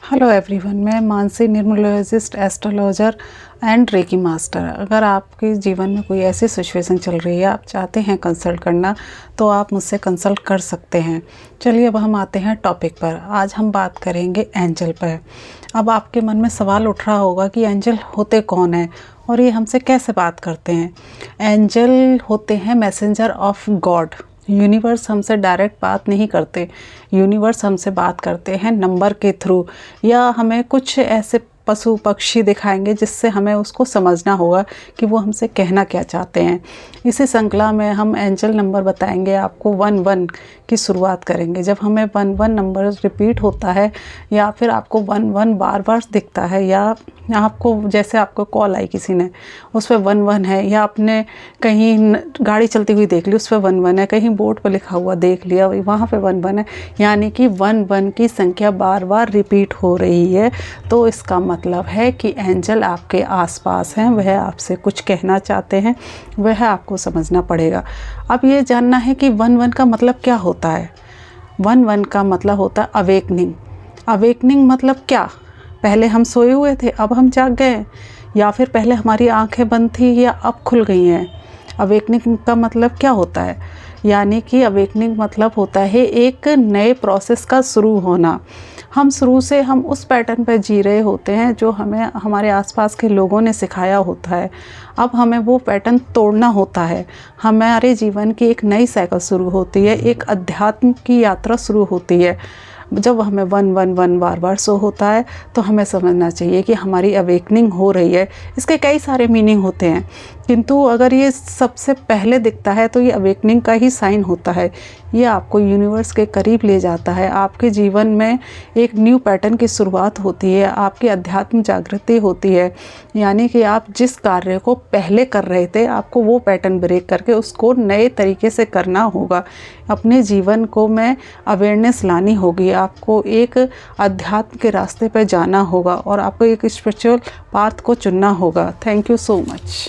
Hello everyone, मैं Mansi, numerologist, astrologer and reiki master. अगर आपके जीवन में कोई ऐसी सिचुएशन चल रही है, आप चाहते हैं कंसल्ट करना, तो आप मुझसे कंसल्ट कर सकते हैं। चलिए अब हम आते हैं टॉपिक पर। आज हम बात करेंगे एंजल पर। अब आपके मन में सवाल उठ रहा होगा कि एंजल होते कौन हैं और ये हमसे कैसे बात करते हैं। एंजल होते हैं मैसेंजर ऑफ गॉड। यूनिवर्स हमसे डायरेक्ट बात नहीं करते, यूनिवर्स हमसे बात करते हैं नंबर के थ्रू, या हमें कुछ ऐसे पशु पक्षी दिखाएंगे जिससे हमें उसको समझना होगा कि वो हमसे कहना क्या चाहते हैं। इसी श्रृंखला में हम एंजल नंबर बताएंगे आपको। 11 की शुरुआत करेंगे। जब हमें 11 नंबर रिपीट होता है या फिर आपको 11 बार बार दिखता है, या आपको जैसे आपको कॉल आई किसी ने, उस पर 11 है, या आपने कहीं गाड़ी चलती हुई देख ली उस पर 11 है, कहीं बोर्ड पर लिखा हुआ देख लिया वहाँ पे 11 है, यानी कि 11 की संख्या बार बार रिपीट हो रही है, तो इसका मतलब है कि एंजल आपके आसपास हैं, वह आपसे कुछ कहना चाहते हैं, वह आपको समझना पड़ेगा। अब ये जानना है कि 11 का मतलब क्या होता है। 11 का मतलब होता है अवेकनिंग। अवेकनिंग मतलब क्या? पहले हम सोए हुए थे, अब हम जाग गए, या फिर पहले हमारी आंखें बंद थी या अब खुल गई हैं। अवेकनिंग का मतलब क्या होता है? यानी कि अवेकनिंग मतलब होता है एक नए प्रोसेस का शुरू होना। हम शुरू से हम उस पैटर्न पर जी रहे होते हैं जो हमें हमारे आसपास के लोगों ने सिखाया होता है। अब हमें वो पैटर्न तोड़ना होता है। हमारे जीवन की एक नई साइकिल शुरू होती है, एक अध्यात्म की यात्रा शुरू होती है। जब हमें 111 बार बार शो होता है तो हमें समझना चाहिए कि हमारी अवेकनिंग हो रही है। इसके कई सारे मीनिंग होते हैं, किंतु अगर ये सबसे पहले दिखता है तो ये अवेकनिंग का ही साइन होता है। ये आपको यूनिवर्स के करीब ले जाता है। आपके जीवन में एक न्यू पैटर्न की शुरुआत होती है, आपकी अध्यात्म जागृति होती है। यानी कि आप जिस कार्य को पहले कर रहे थे, आपको वो पैटर्न ब्रेक करके उसको नए तरीके से करना होगा। अपने जीवन को में अवेयरनेस लानी होगी, आपको एक अध्यात्म के रास्ते पर जाना होगा और आपको एक स्पिरिचुअल पाथ को चुनना होगा। Thank you so much.